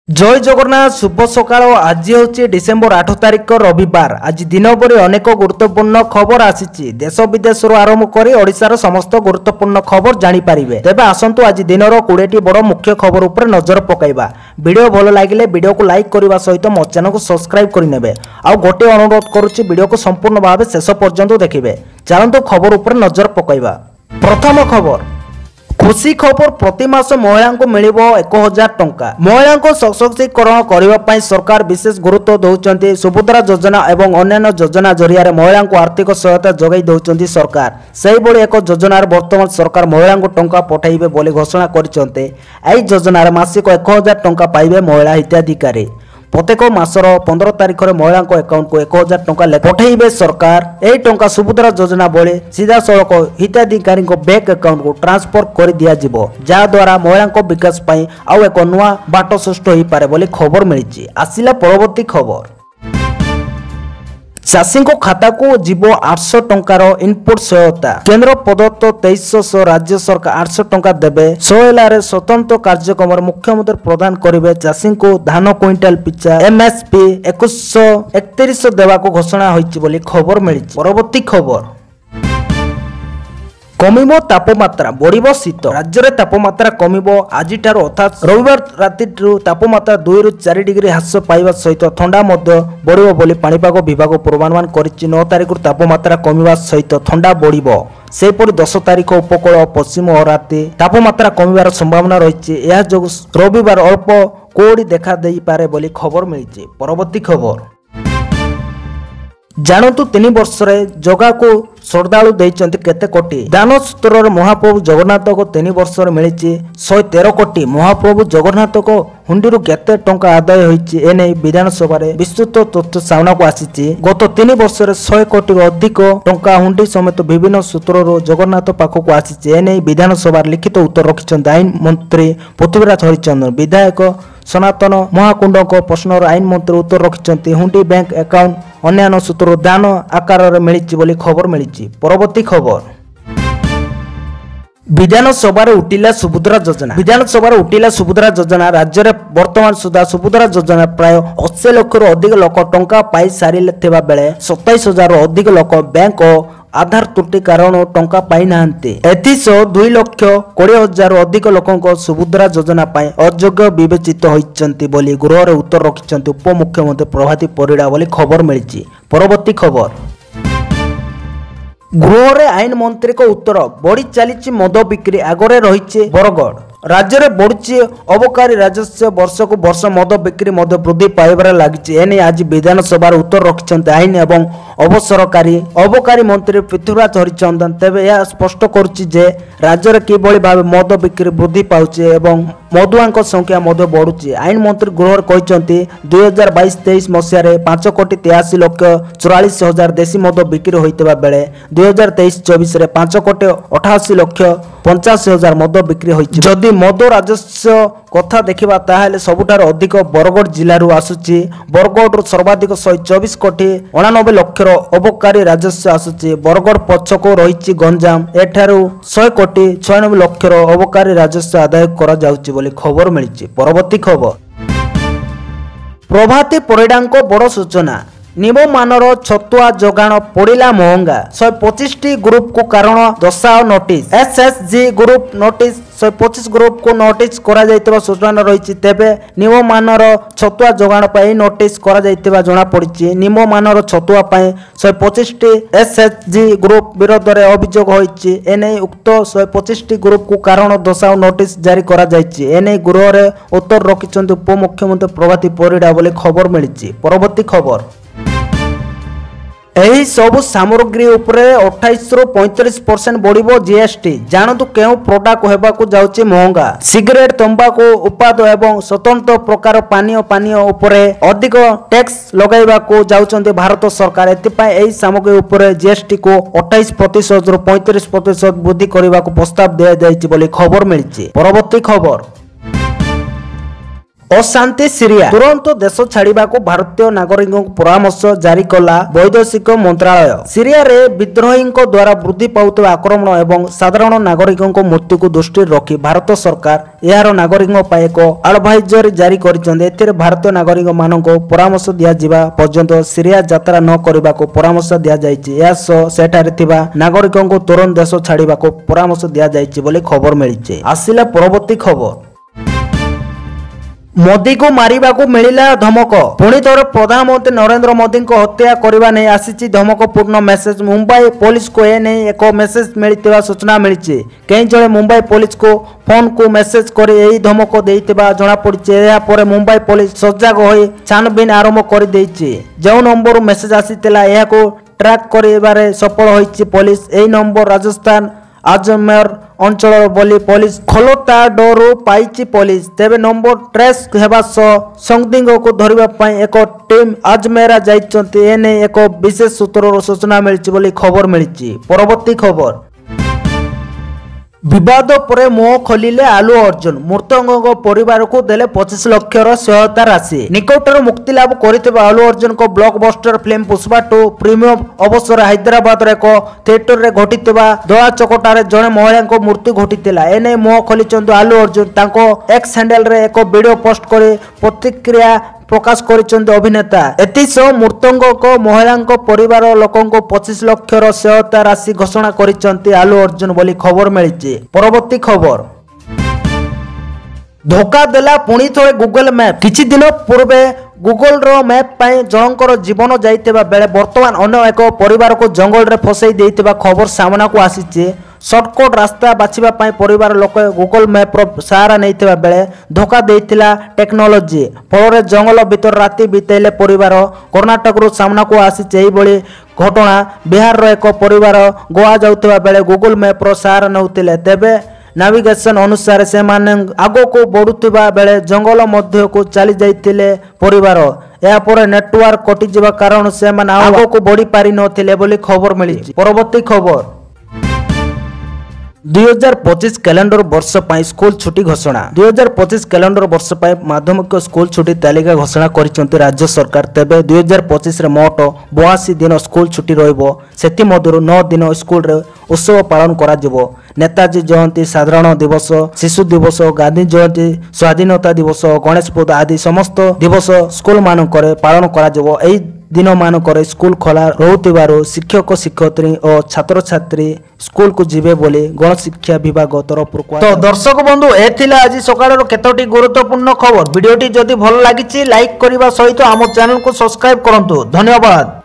जय जगन्नाथ शुभ सकाळ आज हूँ डिसेम्बर 8 तारिख रविवार। आज दिन भर अनेक गुरुत्वपूर्ण खबर आसी देश विदेश आरंभ कर ओडिशार समस्त गुरुत्वपूर्ण खबर जानीपारे। तेज आसतु आज दिन 20टी बड़ मुख्य खबर उपर नजर पकईवा। वीडियो भल लगे वीडियो को लाइक करने सहित मो चैनल को सब्सक्राइब करने आउ गोटे अनुरोध करुच्ची वीडियो को संपूर्ण भाव शेष पर्यंत देखिए। चलतु खबर उपर नजर पकईवा। प्रथम खबर खुशी खबर प्रति मास महिला को मिल 1000 टंका। महिला को सशक्तिकरण करने सरकार विशेष गुरुत्व दौरान सुभद्रा योजना एवं अन्य योजना जरिया महिला को आर्थिक सहायता जगै दौरान सरकार से एक योजनार वर्तमान सरकार महिला को टंका पठाइबे बोली घोषणा करछन्ते। एही योजनार मासिक 1000 टंका पाइबे महिला हिताधिकारी। प्रत्येक मासर 15 तारिख में महिला अकाउंट को 1000 टंका पठाइबे सरकार। यही टंका सुभद्रा योजना बेले सीधा सड़क हिताधिकारी बैंक अकाउंट को ट्रांसफर कर दिया जिवो, जहाद्वारा महिला विकास पाई आउ एक नुआ बाट सृष्टि हो पारे बोली खबर मिली। आसिला परवर्ती खबर चाषी खाता को जीव 800 टंकार इनपुट सहायता। केंद्र प्रदत्त 2300 राज्य सरकार 800 टंका देवे। सोहेलारे स्वतंत्र कार्यक्रम मुख्यमंत्री प्रदान करेंगे। चाषी को धान क्विंटाल पिछा एमएसपी 2131 देवा को घोषणा होइछि बोली खबर मिली। परवर्ती खबर कमिबो तापमात्रा बढ़िबो शीत। राज्य में तापमात्रा कमिबो आज अर्थात रविवार राति तापमात्रा 2 ରୁ 4 डिग्री ह्रास पाइबा सहित ठंडा बढ़िबो बोली पाणीपाग विभाग पूर्वानुमान करिछि। 9 तारिख तापमात्रा कमिबा सहित ठंडा बढ़िबो। सेपरि 10 तारिख उपकूल और पश्चिम राति तापमात्रा कमिबार संभावना रही। यह जो रविवार अल्प कोड़ी देखा दे पारे बोली खबर मिली। परवर्ती खबर जानतु 3 वर्ष जगह को श्रद्धालु देइचंती केते कोटी। दान सूत्र महाप्रभु जगन्नाथ को 3 वर्ष मिली 113 कोटी। महाप्रभु जगन्नाथ को हुंडी केते टंका आदाय होइछि एने विधानसभा विस्तृत तथ्य सामना को आसीछि। गत 3 वर्ष 100 कोटी अधिक टंका हुंडी समेत विभिन्न सूत्र जगन्नाथ पाखक आसीछि। एने विधानसभा लिखित उत्तर रखिछन्ति आईन मंत्री पृथ्वीराज हरिचंदन। विधायक सनातन महाकुंड को प्रश्नर आईन मंत्री उत्तर रखिछन्ति हुंडी बैंक अकाउंट अन्य सूत्र दान आकार मिली बोली खबर मिली। परवर्ती खबर विधानसभा उठिला सुभद्रा योजना। विधानसभा उठिला सुभद्रा योजना। राज्य में वर्तमान सुधा सुभद्रा योजना प्राय 80 लाख अधिक लोक टंका पाई सारी बेले 27,000 अधिक लोक बैंक और आधार त्रुटि कारण टंका पाई नाहंती। एथिसह 2,20,000 अधिक लोक सुभद्रा योजना पाई अयोग्य विवेचित होइचंती बोली गृह में उत्तर रखिचंती उपमुख्यमंत्री प्रभाती परिड़ा बोली खबर मिली। परवर्ती खबर गृह में आईन मंत्री को उत्तर बढ़ी चली मद बिक्री आगरे रही बरगढ़। राज्य में बढ़ुची अबकारी राजस्व वर्ष को वर्ष मद बिक्री वृद्धि पाइबार लगी। एने आज विधानसभा उत्तर रखिछन्ते आईन एवं अबकारी मंत्री पृथ्वीराज हरिचंदन। तेबे यह स्पष्ट करुच्ची जे राज्य में किभली भाव मद बिक्री वृद्धि पाउछि एवं मदुआ संख्या बढ़ुची। आईन मंत्री गृह कहते 2022-23 मसीह 5,83,44,000 देशी मद बिक्री होता बेले 2023-24 5,88,85,000 मद बिक्री होइछि। जदि मद राजस्व कथा देखा ताहले सबुठार अधिक बरगढ़ जिलू आसुची। बरगढ़ सर्वाधिक 124 कोटी 89 लक्षर अबकारी राजस्व आसुची। बरगढ़ पछको रही गंजाम एठारू 100 कोटी 96 लक्षर अबकारी राजस्व आदाय करा जाउची बोली खबर मिली। परवर्ती खबर प्रभाती परिड़ा बड़ सूचना। निममानर छतुआ जोगाण पड़ा महंगा। 125टी ग्रुप को कारण दर्शाओ notice. SSG group notice 125 group को नोटिस करा जायतिबा सूचना रही। तेबे निममानर छतुआ जोगाण पाई नोटिस करा जायतिबा जणा पड़िछि। निममानर छतुआ पाई 125टी एसएसजी ग्रुप विरोध में अभियोग होइछि। एने उक्त 125टी ग्रुप को कारण दर्शाओ नोटिस जारी करा जायछि। एने गृह में उत्तर रखिछन्ति उपमुख्यमंत्री प्रभाती परिड़ा बोली खबर मिली। परवर्ती खबर एही सबु सामग्री उपरे 28 ରୁ 35% बढ़िबो जीएसटी। जानतु केउ प्रोडक्ट हेबाकु जाउची महंगा। सिगरेट तंबाकू उत्पाद एवं स्वतंत्र प्रकार पानीय उपरे अधिक टैक्स लगाइबाकू जाउचंती भारत सरकार। एतिपाई एही सामग्री उपरे जीएसटी को 28% ରୁ 35% वृद्धि करबाकू प्रस्ताव दिया जायछि बोली खबर मिलिछि। परवर्ती खबर अशांति सीरिया तुरंत देश छाड़ा भारतीय नागरिकों परामर्श जारी कला वैदेशिक मंत्रालय। सीरिया रे विद्रोही द्वारा वृद्धि पाउଥିବା आक्रमण एवं साधारण नागरिकों मृत्यु को दृष्टि रखी भारत सरकार यार नागरिकों पर एक एडवाइजरी जारी कर भारतीय नागरिक मानक परामर्श दिया पर्यंत सीरिया यात्रा न करने को परामर्श दि नागरिकों को तुरंत देश छाड़ा परामर्श दि खबर मिली। आसिला परवर्ती खबर मोदी को मारिबा को मिलिला धमक पुणी थोर प्रधानमंत्री नरेंद्र मोदी को हत्या करने नहीं आसी धमकपूर्ण मेसेज मुंबई पुलिस को ए नहीं एक मेसेज मिलता सूचना मिली। कई जड़े मुंबई पुलिस को फोन को मेसेज कर यही धमक देइतिबा जना पड़ी। मुंबई पुलिस सजग हो छानबीन आरंभ कर जो नंबर मेसेज आसीला यह ट्रैक कर सफल होइछि पुलिस। यही नंबर राजस्थान आजमेर अंचल बोली पुलिस खोलता डोरू पाई पुलिस। तेबे नंबर ट्रेस हेबा संदिग्ध को धरबा एक टीम आजमेरा जाइछन्ति। एने एक विशेष सूत्र सूचना मिली बोली खबर मिली। परवर्ती खबर विवाद पर मुह खोलिले आलू अर्जुन मृतकों परिवार को देले 25 लाख सहायता राशि। निकटर मुक्ति लाभ कर आलू अर्जुन को ब्लॉकबस्टर फिल्म पुष्पा 2 प्रीमियम अवसर हैदराबाद एक थिएटर रे घटी दला चकटारे जड़े महिला मृत्यु घटीला। एने मुह खोली आलू अर्जुन तांको एक्स हैंडल रे एक वीडियो पोस्ट कर प्रतिक्रिया प्रकाश कर अभिनेता। एतिसह मृतक महिला परिवार लोकों 25 लाख सहायता राशि घोषणा कर आलू अर्जुन बोली खबर मिली। परवर्ती खबर धोखा देला पुणी थे गूगल मैप। किछि दिन पूर्वे गूगल रो मैप पाई जनकर जीवन जाइतिबा बेले वर्तमान अन्य एक परिवार को जंगल रे फसई देइतिबा खबर सामना को आसीचे। सर्टकट रास्ता बाछिबा पाई परिवार लोक गूगल मैप रो सहारा नैतिबा बेले धोखा देइतिला टेक्नोलोजी फल जंगल भीतर राति बितेले परिवार। कर्णाटक रो सामना को आसीचे एही बळी घटना। बिहार रो एक परिवार गोवा जाउतिबा बेले गूगल मैप रो सहारा नउतिले। तेबे नाविगेशन अनुसार से माने आगो को बढ़ुवा बेले जंगल मध्य को चली जाइतिले परिवार। यापर नेटवर्क कटि जिबा कारण से माने आगो को बढ़ी पारि नथिले बोली खबर मिली। परवर्ती खबर 2025 कैलेंडर वर्ष पाई स्कूल छुट्टी घोषणा। 2025 कैलेंडर वर्ष पाई माध्यमिक स्कूल छुट्टी तालिका घोषणा करिसंती राज्य सरकार। तेबे 2025 रे मोट 82 दिन स्कूल छुट्टी रहिबो। सेति मधुर 9 दिन स्कूल रे उत्सव पालन करा जिवो। नेताजी जयंती साधारण दिवस शिशु दिवस गांधी जयंती स्वाधीनता दिवस गणेश पूजा आदि समस्त दिवस स्कूल मानक पालन करा जिवो। एही दिन मानक स्कूल खोला रहउतिबारु शिक्षक शिक्षयित्री और छात्र छात्री स्कूल को जीवे बोली गण शिक्षा विभाग तरफ। तो दर्शक बंधु एथिला आज सकाळ केतोटी गुरुत्वपूर्ण खबर। वीडियोटी जदि भल लागिछि लाइक करबा सहित आम चैनल को सब्सक्राइब करंतु। धन्यवाद।